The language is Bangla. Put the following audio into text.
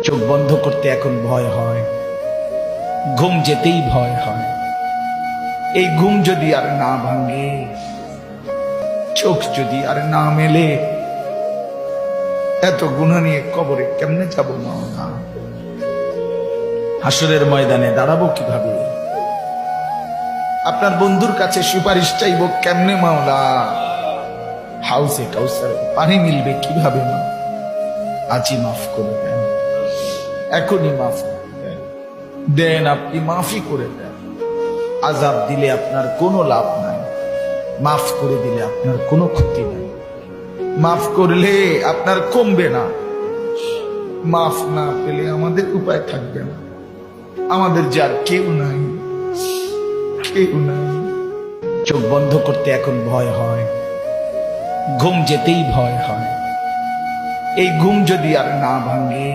চোখ বন্ধ করতে এখন ভয় হয়, ঘুম যেতেই ভয় হয়। এই ঘুম যদি আর না ভাঙে, চোখ যদি আর না মেলে, এত গুনাহ নিয়ে কবরে কেমনে যাব মাওলা? হাসরের ময়দানে দাঁড়াবো কিভাবে? আপনার বন্ধুর কাছে সুপারিশ চাইবো কেমনে মাওলা? হাউসে কাউসারে পানি মিলবে কিভাবে? মা আজই মাফ করে দেন, এখনই মাফ করে দেন, দেন আপনি মাফই করে দেন। আযাব দিলে আপনার কোনো লাভ নাই, মাফ করে দিলে আপনার কোনো ক্ষতি নাই। মাফ করলে আপনার কমবে না, মাফ না পেলে আমাদের উপায় থাকবে না। আমাদের যার কেউ নাই, কেউ নাই। চোখ বন্ধ করতে এখন ভয় হয়, ঘুম যেতেই ভয় হয়। এই ঘুম যদি আর না ভাঙে,